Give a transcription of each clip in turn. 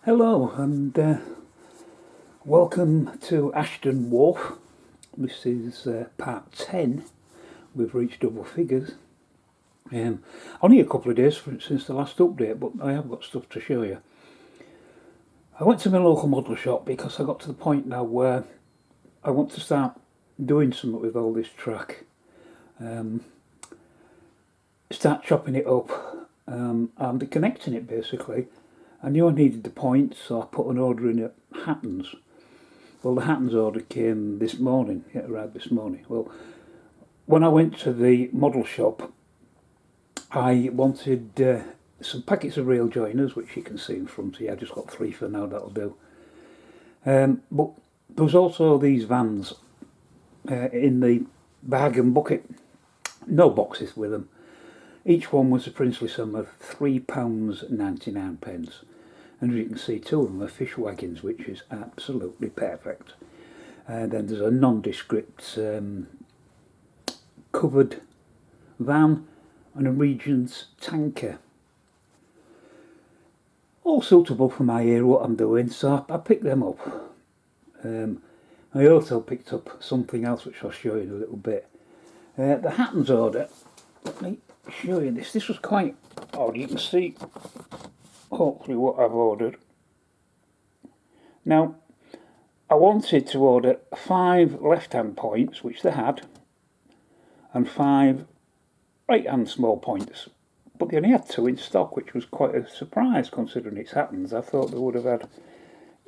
Hello and welcome to Ashdon Wharf. This is part 10. We've reached double figures. Only a couple of days since the last update, but I have got stuff to show you. I went to my local model shop because I got to the point now where I want to start doing something with all this track. Start chopping it up and connecting it basically. I knew I needed the points, so I put an order in at Hatton's. Well, the Hatton's order came this morning. It arrived this morning. Well, when I went to the model shop, I wanted some packets of rail joiners, which you can see in front here. I just got 3 for now, that'll do. But there was also these vans in the bag and bucket. No boxes with them. Each one was a princely sum of £3.99. And as you can see, 2 of them are fish wagons, which is absolutely perfect. Then there's a nondescript covered van and a Regent's tanker. All suitable for my area, what I'm doing, so I picked them up. I also picked up something else which I'll show you in a little bit. The Hatton's order, let me show you this. This was quite odd. You can see hopefully what I've ordered. Now, I wanted to order 5 left-hand points, which they had, and 5 right-hand small points, but they only had 2 in stock, which was quite a surprise considering it's Hatton's. I thought they would have had,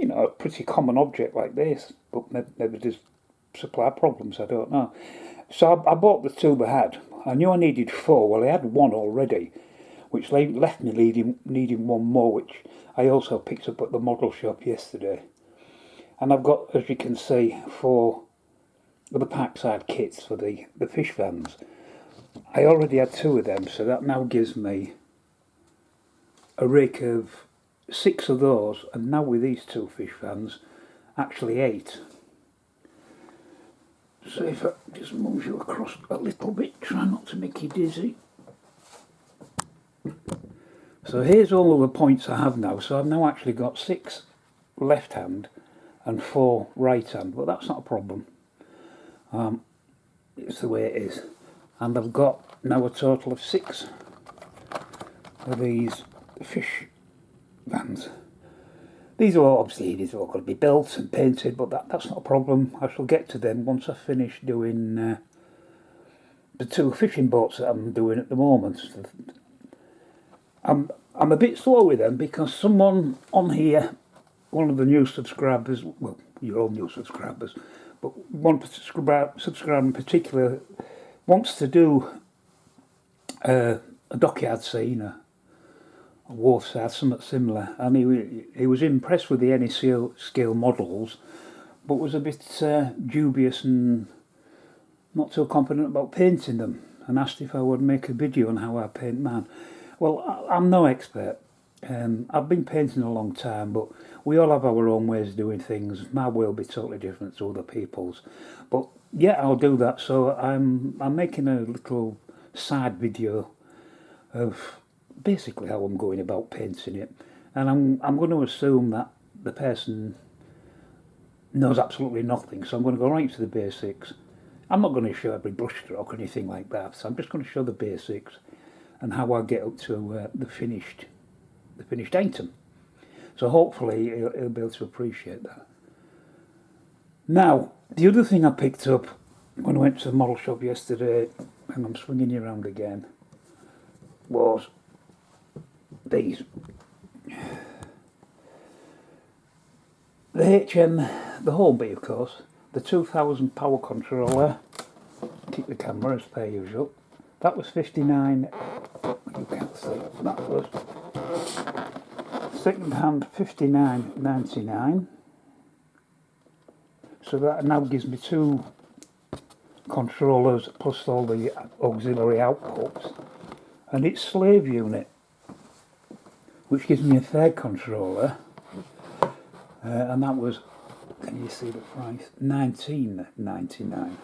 a pretty common object like this, but maybe there's supply problems, I don't know. So I bought the 2 they had. I knew I needed 4. Well, I had 1 already, which left me needing 1 more, which I also picked up at the model shop yesterday. And I've got, as you can see, 4 of the Parkside kits for the fish vans. I already had 2 of them, so that now gives me a rake of 6 of those, and now with these 2 fish vans, actually 8. So if I just move you across a little bit, try not to make you dizzy. So here's all of the points I have now. So I've now actually got 6 left hand and 4 right hand, but that's not a problem. It's the way it is. And I've got now a total of 6 of these fish vans. These are all going to be built and painted, but that's not a problem. I shall get to them once I finish doing the 2 fishing boats that I'm doing at the moment. I'm a bit slow with them because someone on here, one of the new subscribers, well, you're all new subscribers, but one subscriber in particular wants to do a dockyard scene, a wharf side, something similar, and he was impressed with the any scale models, but was a bit dubious and not so confident about painting them, and asked if I would make a video on how I paint mine. Well, I'm no expert. I've been painting a long time, but we all have our own ways of doing things. My way will be totally different to other people's. But yeah, I'll do that. So I'm making a little side video of basically how I'm going about painting it, and I'm going to assume that the person knows absolutely nothing. So I'm going to go right to the basics. I'm not going to show every brush stroke or anything like that. So I'm just going to show the basics and how I get up to the finished item. So hopefully he'll be able to appreciate that. Now, the other thing I picked up when I went to the model shop yesterday, and I'm swinging you around again, was these. The Hornby, of course, the 2000 power controller. Keep the camera as per usual. That was 59. You can't see. That was second hand 59.99. So that now gives me 2 controllers plus all the auxiliary outputs, and it's slave unit, which gives me a 3rd controller, and that was, can you see the price, £19.99.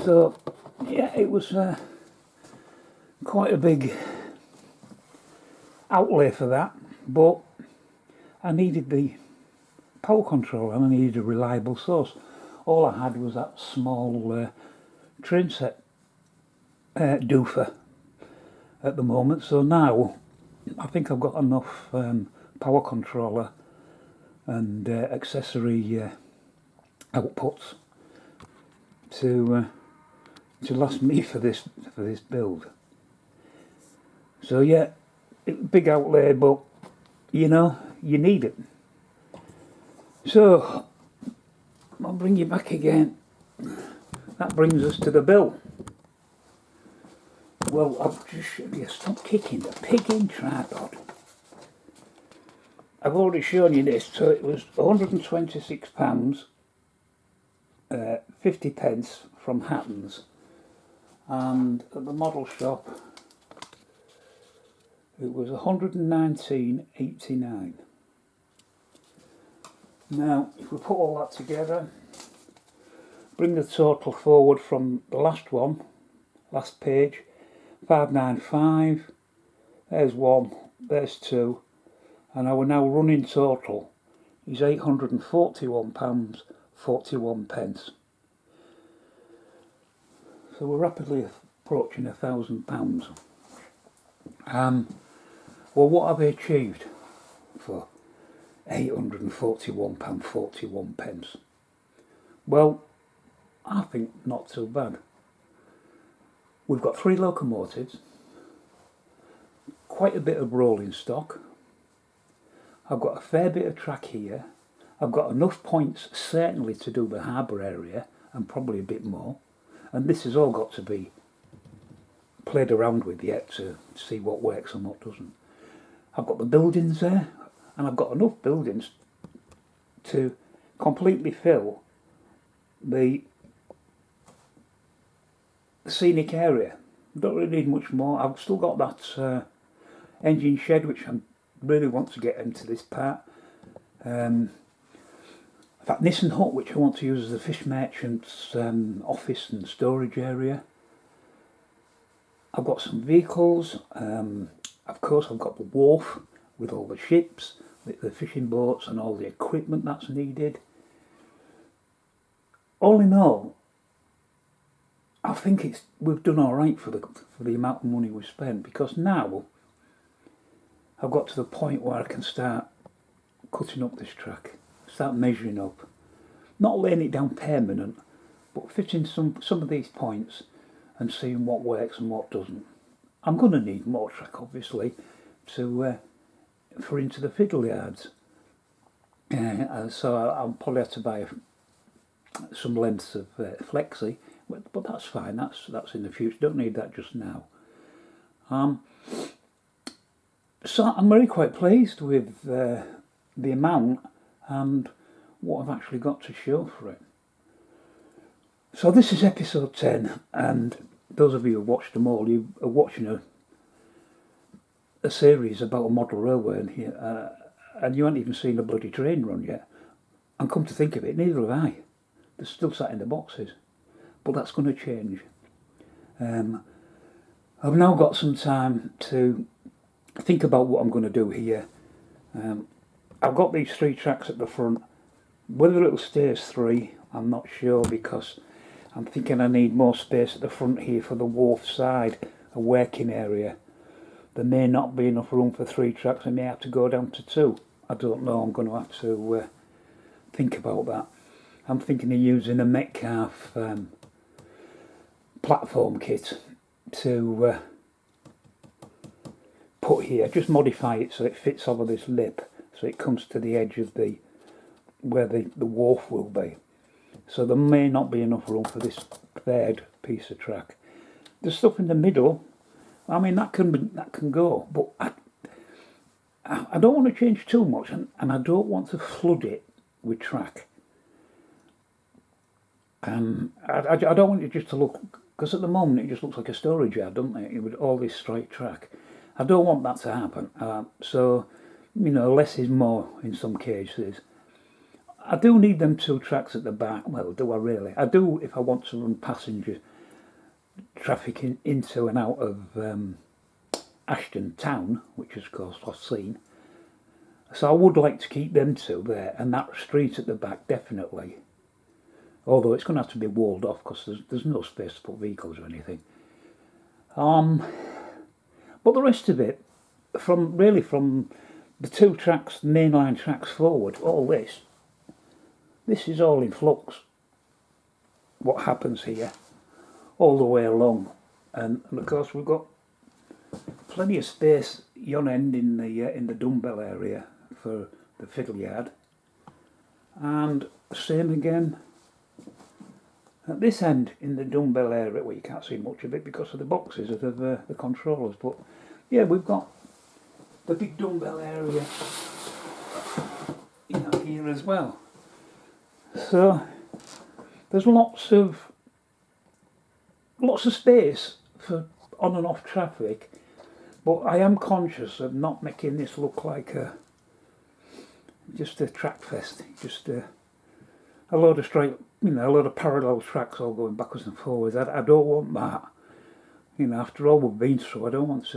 So yeah, it was quite a big outlay for that, but I needed the power control and I needed a reliable source. All I had was that small train set doofer at the moment, so now I think I've got enough power controller and accessory outputs to last me for this build. So yeah, big outlay, but you know, you need it. So I'll bring you back again. That brings us to the bill. Well, I've just shown you, stop kicking the pig in tripod. I've already shown you this, so it was £126, 50 pence from Hatton's, and at the model shop it was 119.89. Now, if we put all that together, bring the total forward from the last page, 595, there's one, there's two, and our now running total is £841.41. So we're rapidly approaching £1,000. Well, what have I achieved for £841.41? Well, I think not too bad. We've got 3 locomotives, quite a bit of rolling stock. I've got a fair bit of track here. I've got enough points certainly to do the harbour area and probably a bit more. And this has all got to be played around with yet to see what works and what doesn't. I've got the buildings there, and I've got enough buildings to completely fill the scenic area. Don't really need much more. I've still got that engine shed which I really want to get into this part. That Nissan hut which I want to use as a fish merchant's office and storage area. I've got some vehicles. Of course I've got the wharf with all the ships, the fishing boats and all the equipment that's needed. All in all, I think we've done all right for the amount of money we've spent, because now I've got to the point where I can start cutting up this track, start measuring up, not laying it down permanent, but fitting some of these points and seeing what works and what doesn't. I'm going to need more track, obviously, for into the fiddle yards. So I'll probably have to buy some lengths of flexi, but that's fine. That's in the future. Don't need that just now. So I'm really quite pleased with the amount and what I've actually got to show for it. So this is episode 10, and those of you who watched them all, you are watching a series about a model railway in here, and you haven't even seen a bloody train run yet. And come to think of it, neither have I. They're still sat in the boxes. But that's going to change. I've now got some time to think about what I'm going to do here. I've got these 3 tracks at the front. Whether it'll stay as 3, I'm not sure, because I'm thinking I need more space at the front here for the wharf side, a working area. There may not be enough room for 3 tracks. I may have to go down to 2. I don't know. I'm going to have to think about that. I'm thinking of using a Metcalf platform kit to put here. Just modify it so it fits over this lip, so it comes to the edge of where the wharf will be. So there may not be enough room for this 3rd piece of track. The stuff in the middle, I mean, that can go, but I don't want to change too much, and I don't want to flood it with track. I don't want it just to look, because at the moment it just looks like a storage yard, doesn't it, with all this straight track. I don't want that to happen. So, you know, less is more in some cases. I do need them 2 tracks at the back. Well, do I really? I do if I want to run passenger traffic into and out of Ashdon town, which is of course I've seen. So I would like to keep them two there, and that street at the back definitely. Although it's going to have to be walled off because there's no space to put vehicles or anything. But the rest of it, from the two tracks, mainline tracks forward, all this is all in flux. What happens here, all the way along, and of course we've got plenty of space yon end in the dumbbell area for the fiddle yard, and same again at this end in the dumbbell area. Well, you can't see much of it because of the boxes of the controllers, but yeah, we've got the big dumbbell area here as well. So there's lots of space for on and off traffic, but I am conscious of not making this look like just a track fest, just a load of straight, a load of parallel tracks all going backwards and forwards. I don't want that. After all we've been through, I don't want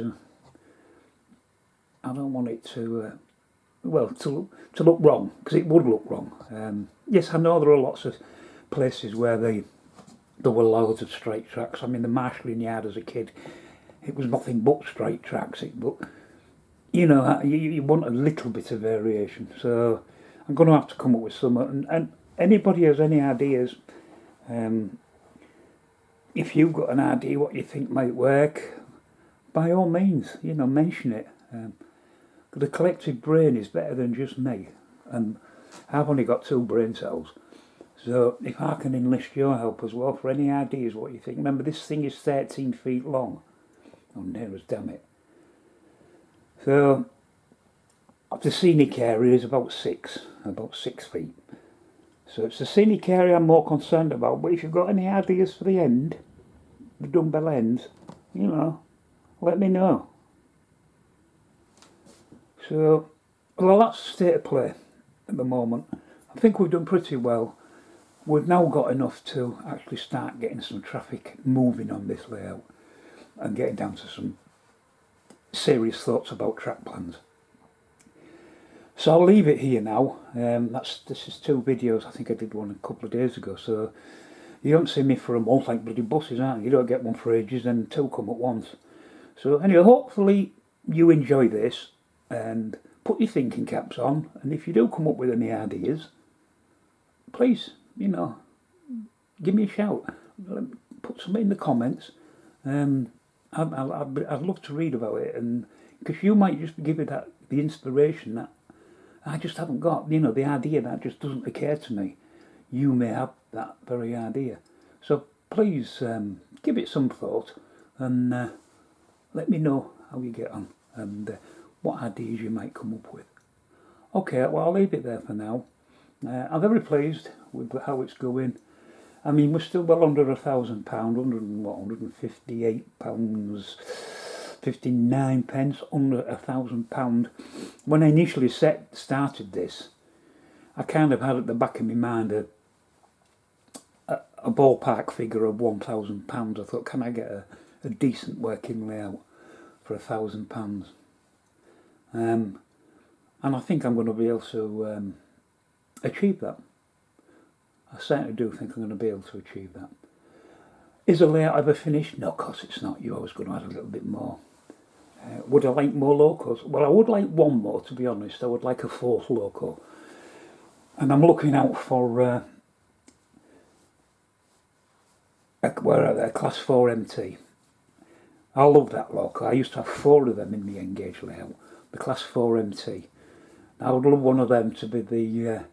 it to look wrong, because it would look wrong. Yes, I know there are lots of places where there were loads of straight tracks. I mean, the marshalling yard as a kid, it was nothing but straight tracks. But you want a little bit of variation. So I'm going to have to come up with some. And anybody has any ideas? If you've got an idea what you think might work, by all means, mention it. The collective brain is better than just me, and I've only got 2 brain cells. So if I can enlist your help as well for any ideas what you think. Remember, this thing is 13 feet long. Oh, near as damn it. So the scenic area is about 6 feet. So it's the scenic area I'm more concerned about. But if you've got any ideas for the end, the dumbbell ends, let me know. So, well, that's the state of play at the moment. I think we've done pretty well. We've now got enough to actually start getting some traffic moving on this layout and getting down to some serious thoughts about track plans. So I'll leave it here now. This is 2 videos. I think I did one a couple of days ago. So you don't see me for a month like bloody buses, aren't you? You don't get one for ages, and 2 come at once. So anyway, hopefully you enjoy this and put your thinking caps on. And if you do come up with any ideas, please, give me a shout. Put something in the comments. I'd love to read about it, and because you might just give it the inspiration that I just haven't got. The idea that just doesn't occur to me. You may have that very idea. So please give it some thought, and let me know how you get on and what ideas you might come up with. Okay, well, I'll leave it there for now. I'm very pleased with how it's going. I mean, we're still well under £1,000, £158, 59 pence, under £1,000. When I initially started this, I kind of had at the back of my mind a ballpark figure of £1,000. I thought, can I get a decent working layout for £1,000? And I think I'm going to be able to achieve that. I certainly do think I'm going to be able to achieve that. Is a layout ever finished? No, of course it's not. You're always going to add a little bit more. Would I like more locos? Well, I would like one more, to be honest. I would like a 4th loco. And I'm looking out for a Class 4 MT. I love that loco. I used to have 4 of them in the Engage layout. The Class 4 MT. I would love one of them to be the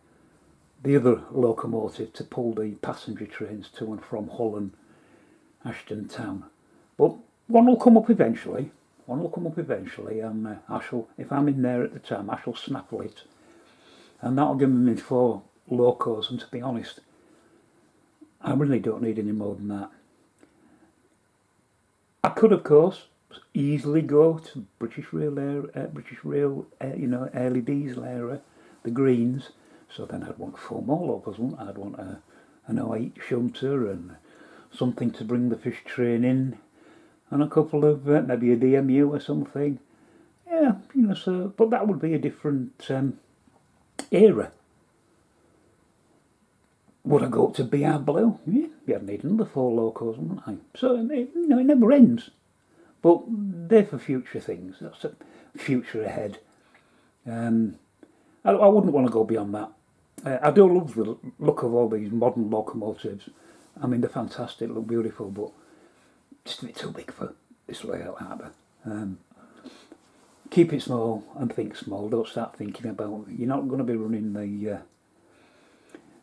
other locomotive to pull the passenger trains to and from Hull and Ashdon town. But one will come up eventually. And I shall, if I'm in there at the time, I shall snaffle it. And that'll give me 4 locos. And to be honest, I really don't need any more than that. I could, of course, easily go to British Rail, early diesel era, the greens. So then I'd want 4 more locals, wouldn't I? I'd want an 08 shunter and something to bring the fish train in, and a couple of maybe a DMU or something. Yeah, so, but that would be a different era. Would I go up to BR Blue? Yeah, you need another 4 locos, wouldn't I? So, it never ends. But they're for future things. That's a future ahead. I wouldn't want to go beyond that. I do love the look of all these modern locomotives. I mean, they're fantastic, look beautiful, but just a bit too big for this layout harbour. Keep it small and think small. Don't start thinking about. You're not going to be running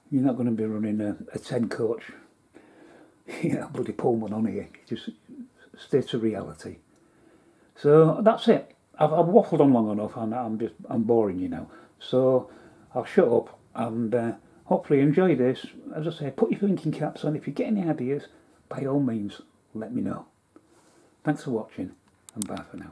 You're not going to be running a 10 coach. Bloody Pullman on here. Just stay to reality. So that's it. I've waffled on long enough, and I'm boring you now. So I'll shut up and hopefully enjoy this. As I say, put your thinking caps on. If you get any ideas, by all means, let me know. Thanks for watching, and bye for now.